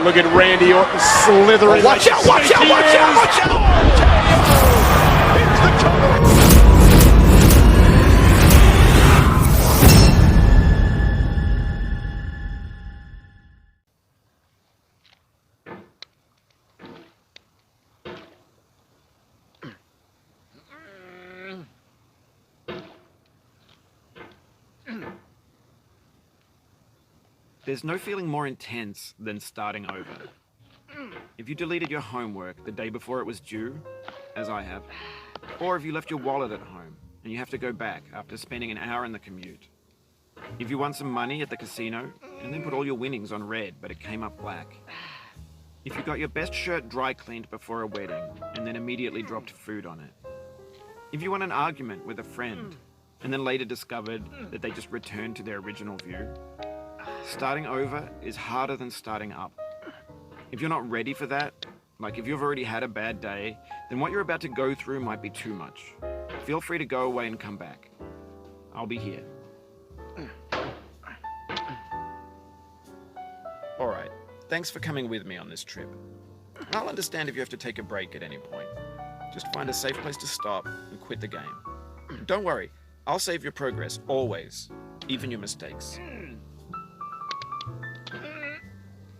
Look at Randy Orton slithering. Oh, watch out, watch out, watch out, watch out! R.K.O. hits the cover. There's no feeling more intense than starting over. If you deleted your homework the day before it was due, as I have, or if you left your wallet at home and you have to go back after spending an hour in the commute. If you won some money at the casino and then put all your winnings on red but it came up black. If you got your best shirt dry cleaned before a wedding and then immediately dropped food on it. If you won an argument with a friend and then later discovered that they just returned to their original view. Starting over is harder than starting up. If you're not ready for that, like if you've already had a bad day, then what you're about to go through might be too much. Feel free to go away and come back. I'll be here. Alright, thanks for coming with me on this trip. I'll understand if you have to take a break at any point. Just find a safe place to stop and quit the game. Don't worry, I'll save your progress, always, even your mistakes.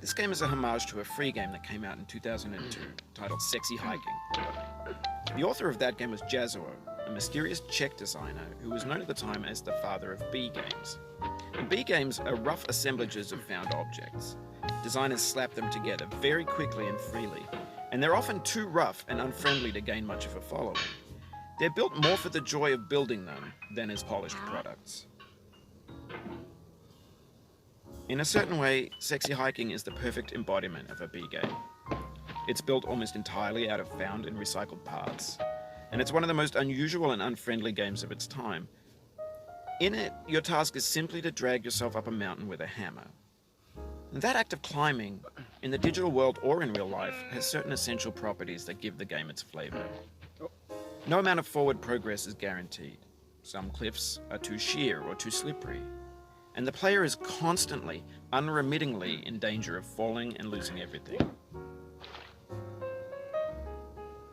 This game is a homage to a free game that came out in 2002, titled Sexy Hiking. The author of that game was R.K.O, a mysterious Czech designer who was known at the time as the father of B games. And B games are rough assemblages of found objects. Designers slap them together very quickly and freely, and they're often too rough and unfriendly to gain much of a following. They're built more for the joy of building them than as polished products. In a certain way, Sexy Hiking is the perfect embodiment of a B game. It's built almost entirely out of found and recycled parts, and it's one of the most unusual and unfriendly games of its time. In it, your task is simply to drag yourself up a mountain with a hammer. And that act of climbing, in the digital world or in real life, has certain essential properties that give the game its flavor. No amount of forward progress is guaranteed. Some cliffs are too sheer or too slippery. And the player is constantly, unremittingly in danger of falling and losing everything.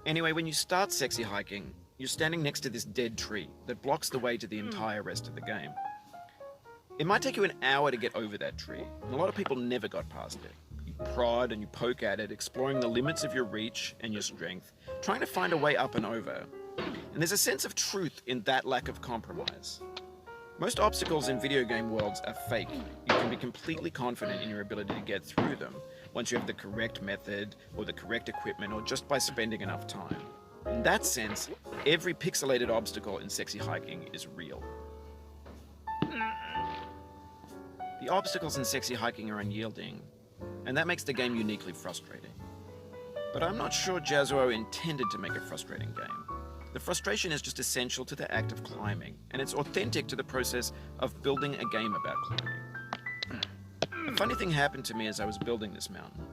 Anyway, when you start Sexy Hiking, you're standing next to this dead tree that blocks the way to the entire rest of the game. It might take you an hour to get over that tree, and a lot of people never got past it. You prod and you poke at it, exploring the limits of your reach and your strength, trying to find a way up and over. And there's a sense of truth in that lack of compromise. Most obstacles in video game worlds are fake. You can be completely confident in your ability to get through them once you have the correct method or the correct equipment or just by spending enough time. In that sense, every pixelated obstacle in Sexy Hiking is real. The obstacles in Sexy Hiking are unyielding, and that makes the game uniquely frustrating. But I'm not sure R.K.O intended to make a frustrating game. The frustration is just essential to the act of climbing, and it's authentic to the process of building a game about climbing. A funny thing happened to me as I was building this mountain.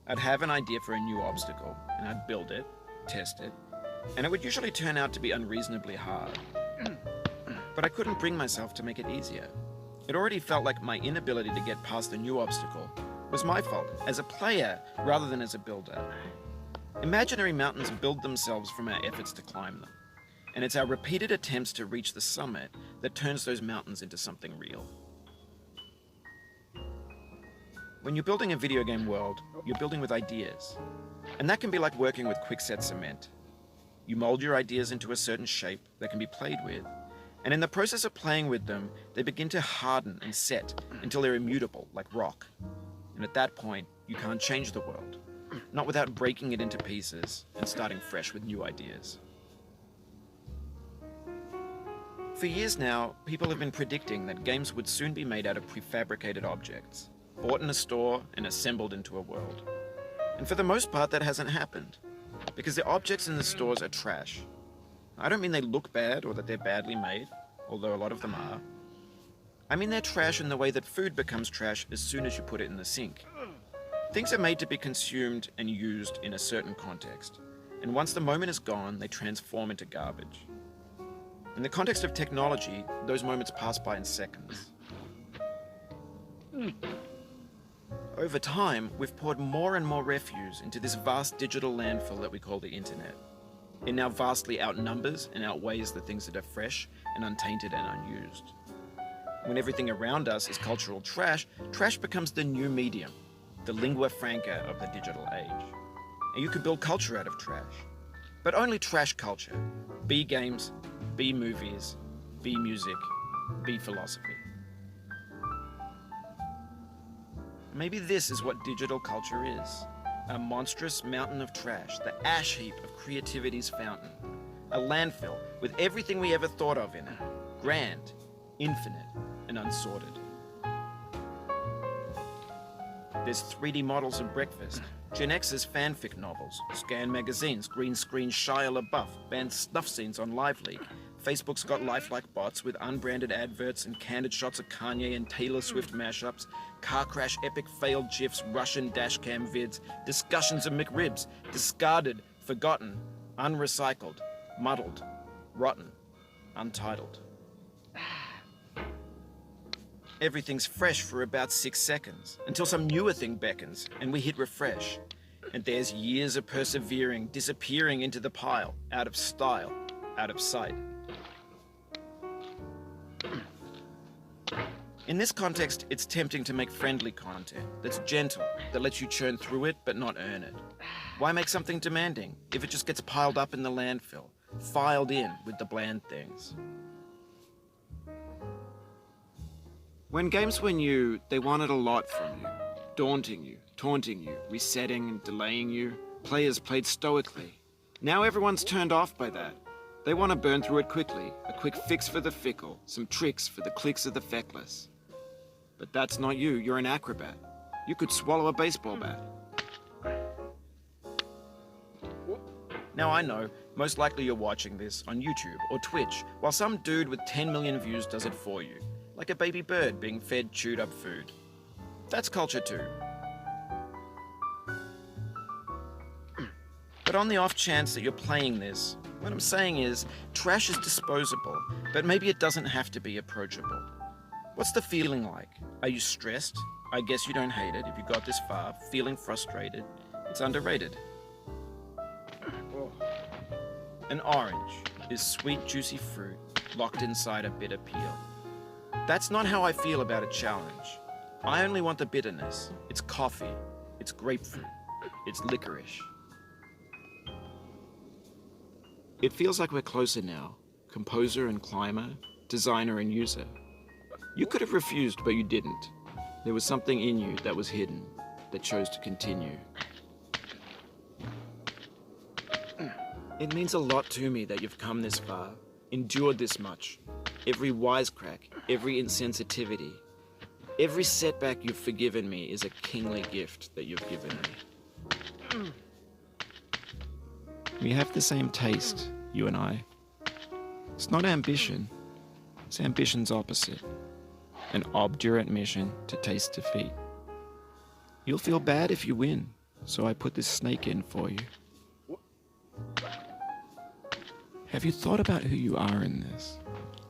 I'd have an idea for a new obstacle, and I'd build it, test it, and it would usually turn out to be unreasonably hard. But I couldn't bring myself to make it easier. It already felt like my inability to get past the new obstacle was my fault, as a player rather than as a builder. Imaginary mountains build themselves from our efforts to climb them, and it's our repeated attempts to reach the summit that turns those mountains into something real. When you're building a video game world, you're building with ideas, and that can be like working with quickset cement. You mold your ideas into a certain shape that can be played with, and in the process of playing with them, they begin to harden and set until they're immutable, like rock. And at that point, you can't change the world. Not without breaking it into pieces and starting fresh with new ideas. For years now, people have been predicting that games would soon be made out of prefabricated objects, bought in a store and assembled into a world. And for the most part, that hasn't happened, because the objects in the stores are trash. I don't mean they look bad or that they're badly made, although a lot of them are. I mean they're trash in the way that food becomes trash as soon as you put it in the sink. Things are made to be consumed and used in a certain context, and once the moment is gone, they transform into garbage. In the context of technology, those moments pass by in seconds. Over time, we've poured more and more refuse into this vast digital landfill that we call the internet. It now vastly outnumbers and outweighs the things that are fresh and untainted and unused. When everything around us is cultural trash, trash becomes the new medium, the lingua franca of the digital age. And you can build culture out of trash. But only trash culture. Be games, be movies, be music, be philosophy. Maybe this is what digital culture is. A monstrous mountain of trash, the ash heap of creativity's fountain. A landfill with everything we ever thought of in it. Grand, infinite, and unsorted. There's 3D models of breakfast, Gen X's fanfic novels, scan magazines, green screen Shia LaBeouf, banned snuff scenes on Live Leak. Facebook's got lifelike bots with unbranded adverts and candid shots of Kanye and Taylor Swift mashups, car crash epic failed GIFs, Russian dashcam vids, discussions of McRibs, discarded, forgotten, unrecycled, muddled, rotten, untitled. Everything's fresh for about 6 seconds, until some newer thing beckons, and we hit refresh. And there's years of persevering, disappearing into the pile, out of style, out of sight. In this context, it's tempting to make friendly content that's gentle, that lets you churn through it but not earn it. Why make something demanding if it just gets piled up in the landfill, filed in with the bland things? When games were new, they wanted a lot from you. Daunting you, taunting you, resetting and delaying you. Players played stoically. Now everyone's turned off by that. They want to burn through it quickly, a quick fix for the fickle, some tricks for the clicks of the feckless. But that's not you, you're an acrobat. You could swallow a baseball bat. Now I know, most likely you're watching this on YouTube or Twitch, while some dude with 10 million views does it for you. Like a baby bird being fed chewed up food. That's culture too. But on the off chance that you're playing this, what I'm saying is, trash is disposable, but maybe it doesn't have to be approachable. What's the feeling like? Are you stressed? I guess you don't hate it if you got this far. Feeling frustrated? It's underrated. An orange is sweet, juicy fruit locked inside a bitter peel. That's not how I feel about a challenge. I only want the bitterness. It's coffee. It's grapefruit. It's licorice. It feels like we're closer now. Composer and climber, designer and user. You could have refused, but you didn't. There was something in you that was hidden, that chose to continue. It means a lot to me that you've come this far, endured this much. Every wisecrack, every insensitivity, every setback you've forgiven me is a kingly gift that you've given me. We have the same taste, you and I. It's not ambition, it's ambition's opposite. An obdurate mission to taste defeat. You'll feel bad if you win, so I put this snake in for you. Have you thought about who you are in this?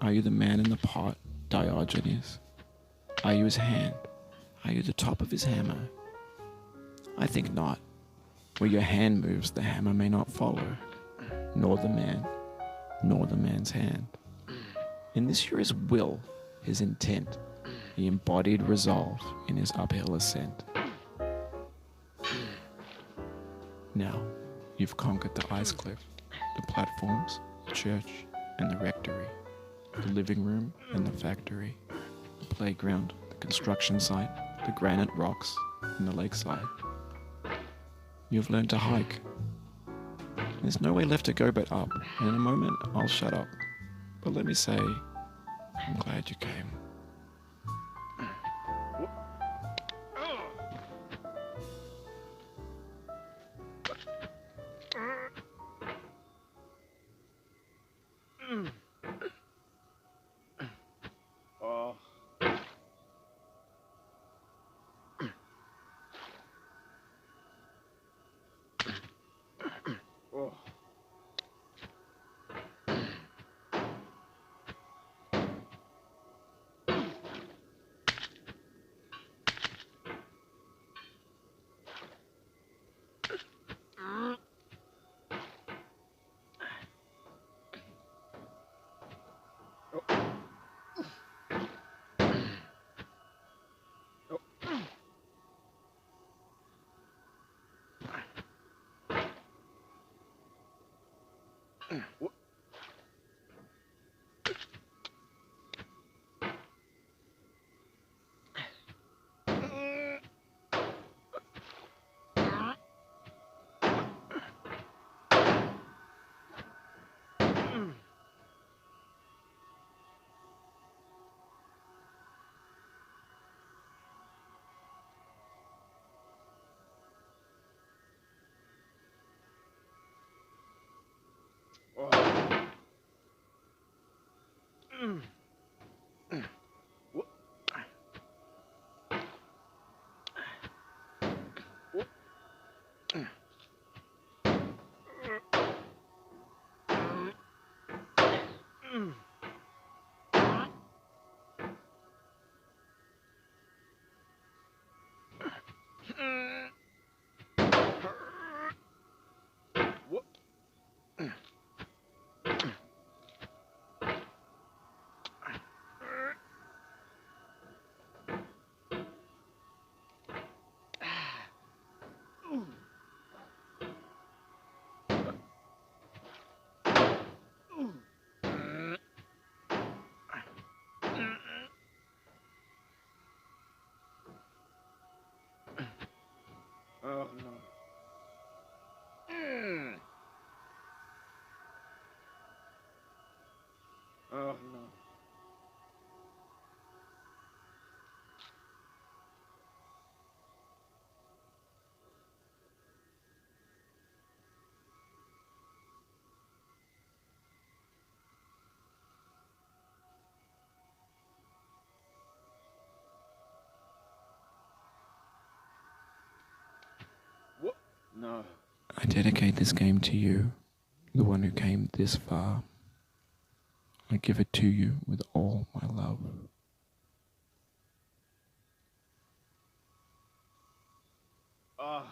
Are you the man in the pot, Diogenes? Are you his hand? Are you the top of his hammer? I think not. Where your hand moves, the hammer may not follow, nor the man, nor the man's hand. In this you're his will, his intent, the embodied resolve in his uphill ascent. Now, you've conquered the ice cliff, the platforms, the church, and the rectory, the living room and the factory, the playground, the construction site, the granite rocks, and the lakeside. You've learned to hike. There's no way left to go but up, and in a moment I'll shut up. But let me say, I'm glad you came. Oh no. Oh no. What? No. I dedicate this game to you, the one who came this far. I give it to you with all my love. Ah.